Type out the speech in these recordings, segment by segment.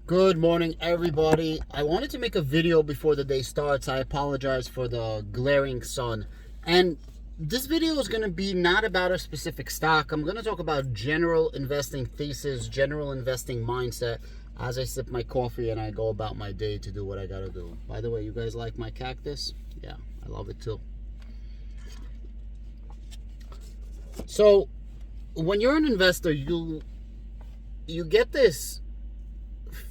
Good morning, everybody. I wanted to make a video before the day starts. I apologize for the glaring sun. And this video is going to be not about a specific stock. I'm going to talk about general investing thesis, general investing mindset as I sip my coffee and I go about my day to do what I got to do. By the way, you guys like my cactus? Yeah, I love it too. So, when you're an investor, you get this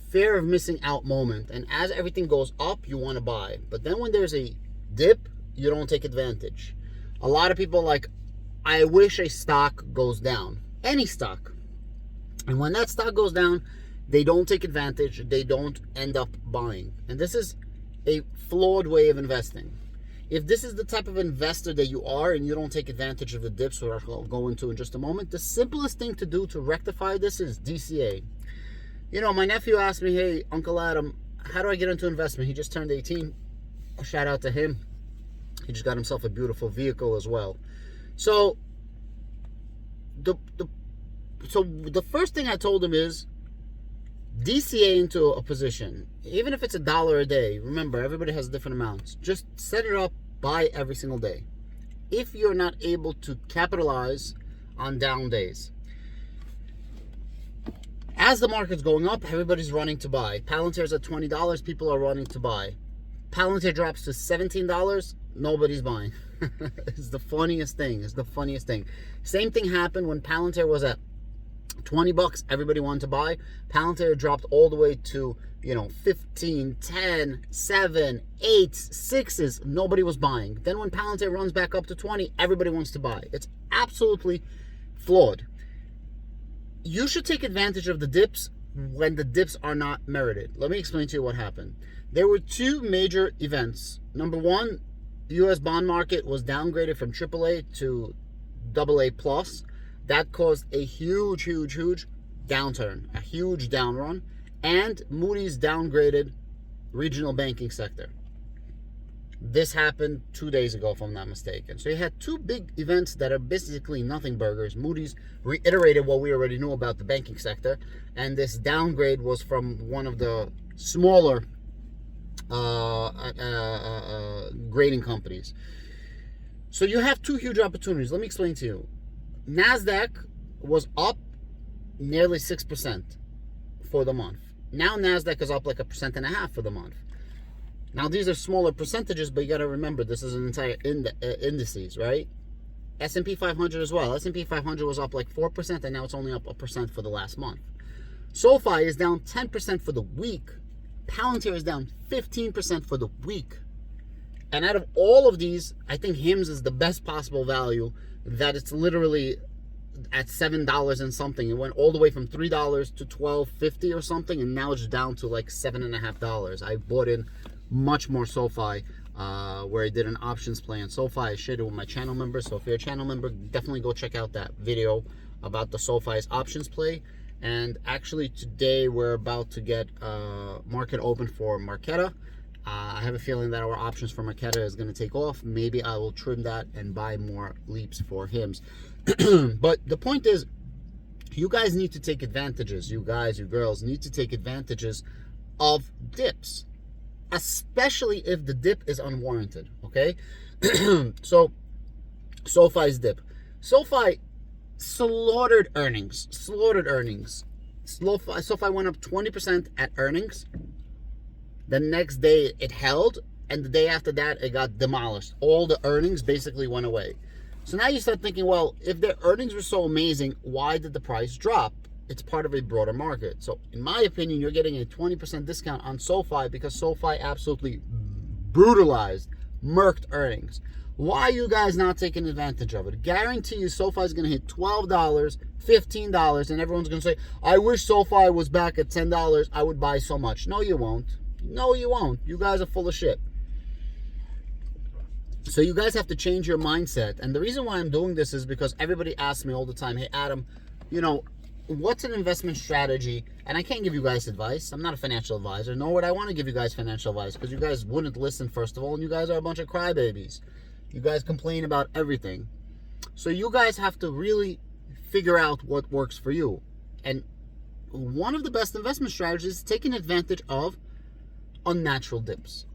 fear of missing out moment, and as everything goes up you want to buy, but then when there's a dip you don't take advantage. A lot of people like, I wish a stock goes down, any stock, and when that stock goes down they don't take advantage, they don't end up buying. And this is a flawed way of investing. If this is the type of investor that you are and you don't take advantage of the dips, which I'll go into in just a moment, the simplest thing to do to rectify this is DCA. You know, my nephew asked me, hey, Uncle Adam, how do I get into investment? He just turned 18. A shout out to him. He just got himself a beautiful vehicle as well. So, the first thing I told him is DCA into a position. Even if it's $1 a day, remember, everybody has different amounts. Just set it up, buy every single day. If you're not able to capitalize on down days. As the market's going up, everybody's running to buy. Palantir's at $20, people are running to buy. Palantir drops to $17, nobody's buying. It's the funniest thing. Same thing happened when Palantir was at $20, everybody wanted to buy. Palantir dropped all the way to, 15, 10, 7, 8, 6s, nobody was buying. Then when Palantir runs back up to 20, everybody wants to buy. It's absolutely flawed. You should take advantage of the dips when the dips are not merited. Let me explain to you what happened. There were two major events. Number one, the U.S. bond market was downgraded from AAA to AA+. That caused a huge downturn, a huge down run, and Moody's downgraded regional banking sector. This happened 2 days ago, if I'm not mistaken. So you had two big events that are basically nothing burgers. Moody's reiterated what we already knew about the banking sector, and this downgrade was from one of the smaller grading companies. So you have two huge opportunities. Let me explain to you. NASDAQ was up nearly 6% for the month. Now NASDAQ is up like 1.5% for the month. Now, these are smaller percentages, but you got to remember, this is an entire indices, right? S&P 500 as well. S&P 500 was up like 4%, and now it's only up 1% for the last month. SoFi is down 10% for the week. Palantir is down 15% for the week. And out of all of these, I think HIMS is the best possible value, that it's literally at $7 and something. It went all the way from $3 to $12.50 or something, and now it's down to like $7.50. I bought in much more SoFi, where I did an options play on SoFi. I shared it with my channel members, so if you're a channel member, definitely go check out that video about the SoFi's options play. And actually today we're about to get market open for Marqeta. I have a feeling that our options for Marqeta is going to take off. Maybe I will trim that and buy more leaps for HIMS. But the point is, you guys need to take advantages. You guys, you girls need to take advantages of dips, especially if the dip is unwarranted, okay? So, SoFi's dip. SoFi slaughtered earnings. SoFi went up 20% at earnings. The next day it held, and the day after that it got demolished. All the earnings basically went away. So now you start thinking, well, if their earnings were so amazing, why did the price drop? It's part of a broader market. So in my opinion, you're getting a 20% discount on SoFi because SoFi absolutely brutalized, murked earnings. Why are you guys not taking advantage of it? Guarantee you SoFi is going to hit $12, $15, and everyone's going to say, I wish SoFi was back at $10. I would buy so much. No, you won't. No, you won't. You guys are full of shit. So you guys have to change your mindset. And the reason why I'm doing this is because everybody asks me all the time, hey, Adam, what's an investment strategy? And I can't give you guys advice. I'm not a financial advisor, nor would I want to give you guys financial advice, because you guys wouldn't listen, first of all, and you guys are a bunch of crybabies. You guys complain about everything. So you guys have to really figure out what works for you. And one of the best investment strategies is taking advantage of unnatural dips.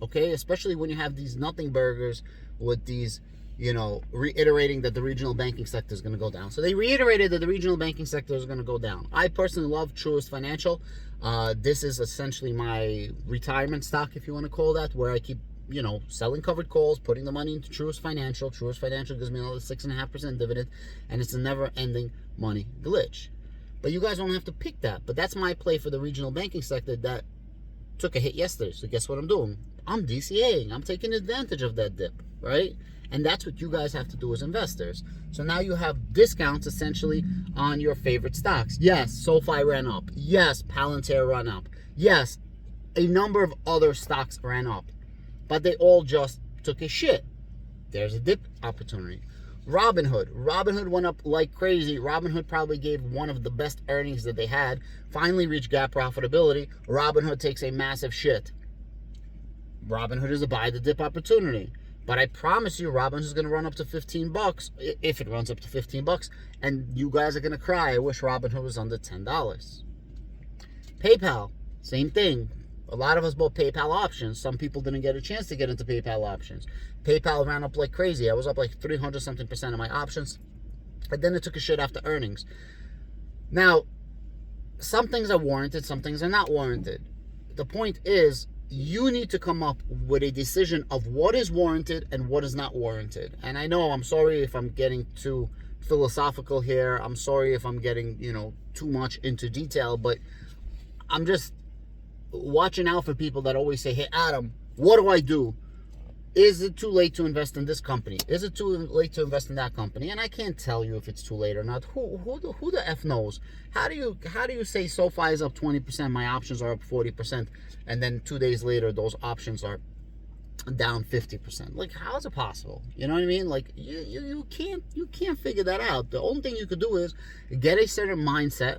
Okay, especially when you have these nothing burgers with these, reiterating that the regional banking sector is going to go down. So they reiterated that the regional banking sector is going to go down. I personally love Truist Financial. This is essentially my retirement stock, if you want to call that, where I keep, selling covered calls, putting the money into Truist Financial. Truist Financial gives me another 6.5% dividend, and it's a never-ending money glitch. But you guys don't have to pick that. But that's my play for the regional banking sector that took a hit yesterday. So guess what I'm doing? I'm DCAing. I'm taking advantage of that dip, right? And that's what you guys have to do as investors. So now you have discounts essentially on your favorite stocks. Yes, SoFi ran up. Yes, Palantir ran up. Yes, a number of other stocks ran up. But they all just took a shit. There's a dip opportunity. Robinhood went up like crazy. Robinhood probably gave one of the best earnings that they had. Finally reached GAAP profitability. Robinhood takes a massive shit. Robinhood is a buy the dip opportunity. But I promise you, Robinhood is going to run up to $15 if it runs up to $15, and you guys are going to cry. I wish Robinhood was under $10. PayPal, same thing. A lot of us bought PayPal options. Some people didn't get a chance to get into PayPal options. PayPal ran up like crazy. I was up like 300-something% of my options, and then it took a shit after earnings. Now, some things are warranted, some things are not warranted. The point is, you need to come up with a decision of what is warranted and what is not warranted. And I know, I'm sorry if I'm getting too philosophical here. I'm sorry if I'm getting, too much into detail, but I'm just watching out for people that always say, hey, Adam, what do I do? Is it too late to invest in this company? Is it too late to invest in that company? And I can't tell you if it's too late or not. Who the F knows? How do you say SoFi is up 20%, my options are up 40%, and then 2 days later those options are down 50%? Like, how is it possible? You know what I mean? Like, you can't figure that out. The only thing you could do is get a certain mindset,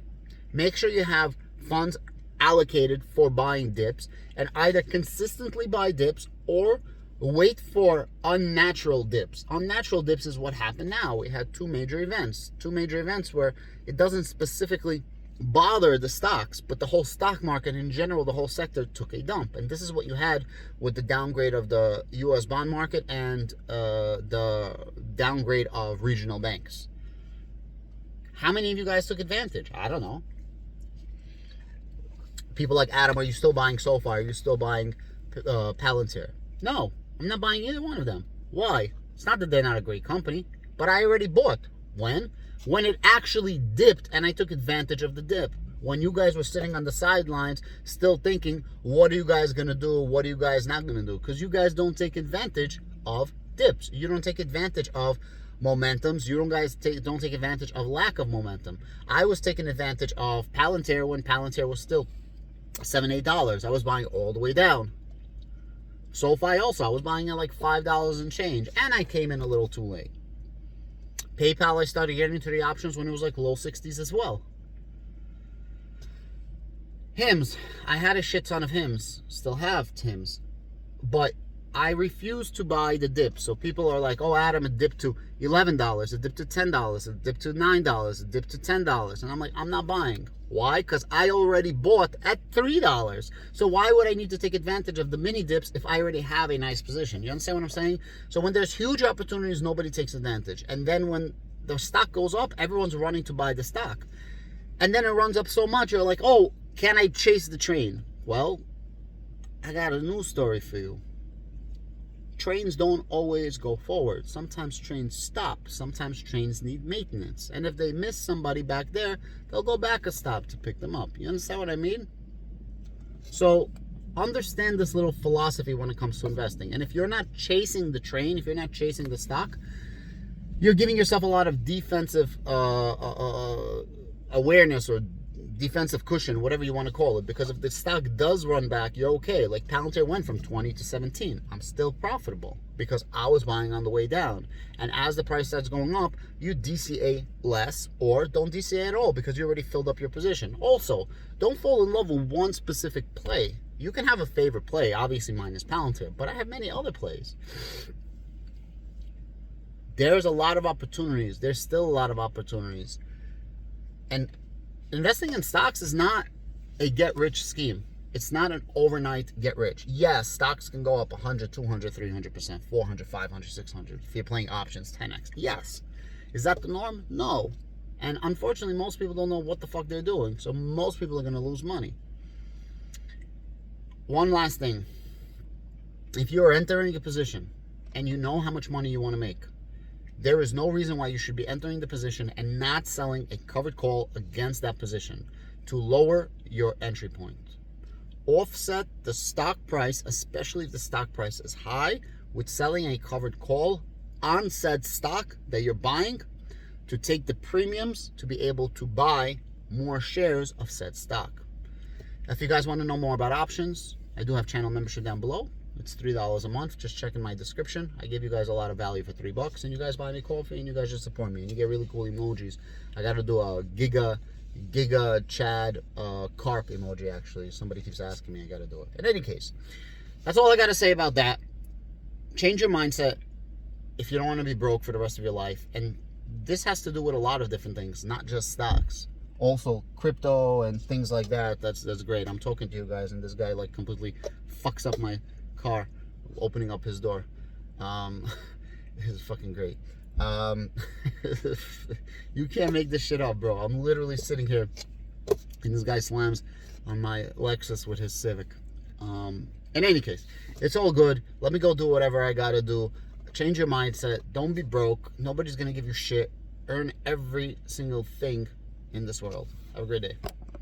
make sure you have funds allocated for buying dips, and either consistently buy dips or wait for unnatural dips. Unnatural dips is what happened now. We had two major events where it doesn't specifically bother the stocks, but the whole stock market in general, the whole sector took a dump. And this is what you had with the downgrade of the U.S. bond market and the downgrade of regional banks. How many of you guys took advantage? I don't know. People like, Adam, are you still buying SoFi? Are you still buying Palantir? No, I'm not buying either one of them. Why? It's not that they're not a great company, but I already bought. When? When it actually dipped, and I took advantage of the dip. When you guys were sitting on the sidelines still thinking, what are you guys going to do? What are you guys not going to do? Because you guys don't take advantage of dips. You don't take advantage of momentums. You don't take advantage of lack of momentum. I was taking advantage of Palantir when Palantir was still $7, $8. I was buying all the way down. SoFi also, I was buying at like $5 and change, and I came in a little too late. PayPal, I started getting into the options when it was like low 60s as well. Hymns, I had a shit ton of hymns, still have hymns, but I refuse to buy the dip. So people are like, oh, Adam, it dipped to $11, it dipped to $10, it dipped to $9, it dipped to $10. And I'm like, I'm not buying. Why? Because I already bought at $3. So why would I need to take advantage of the mini dips if I already have a nice position? You understand what I'm saying? So when there's huge opportunities, nobody takes advantage. And then when the stock goes up, everyone's running to buy the stock. And then it runs up so much, you're like, oh, can I chase the train? Well, I got a news story for you. Trains don't always go forward. Sometimes trains stop. Sometimes trains need maintenance. And if they miss somebody back there, they'll go back a stop to pick them up. You understand what I mean? So understand this little philosophy when it comes to investing. And if you're not chasing the train, if you're not chasing the stock, you're giving yourself a lot of defensive awareness or defensive cushion, whatever you want to call it, because if the stock does run back, you're okay. Like Palantir went from 20 to 17. I'm still profitable because I was buying on the way down. And as the price starts going up, you DCA less or don't DCA at all because you already filled up your position. Also, don't fall in love with one specific play. You can have a favorite play. Obviously mine is Palantir, but I have many other plays. There's a lot of opportunities. There's still a lot of opportunities. And investing in stocks is not a get-rich scheme. It's not an overnight get-rich. Yes, stocks can go up 100, 200, 300%, 400, 500, 600. If you're playing options, 10x. Yes. Is that the norm? No. And unfortunately, most people don't know what the fuck they're doing. So most people are going to lose money. One last thing. If you are entering a position and you know how much money you want to make, there is no reason why you should be entering the position and not selling a covered call against that position to lower your entry point. Offset the stock price, especially if the stock price is high, with selling a covered call on said stock that you're buying to take the premiums to be able to buy more shares of said stock. If you guys want to know more about options, I do have channel membership down below. It's $3 a month. Just check in my description. I give you guys a lot of value for $3, and you guys buy me coffee, and you guys just support me, and you get really cool emojis. I got to do a Giga Chad carp emoji, actually. Somebody keeps asking me. I got to do it. In any case, that's all I got to say about that. Change your mindset if you don't want to be broke for the rest of your life. And this has to do with a lot of different things, not just stocks. Also, crypto and things like that. That's great. I'm talking to you guys, and this guy like completely fucks up my car opening up his door. It's fucking great. You can't make this shit up, bro. I'm literally sitting here and this guy slams on my Lexus with his Civic. In any case, it's all good. Let me go do whatever I gotta do. Change your mindset. Don't be broke. Nobody's gonna give you shit. Earn every single thing in this world. Have a great day.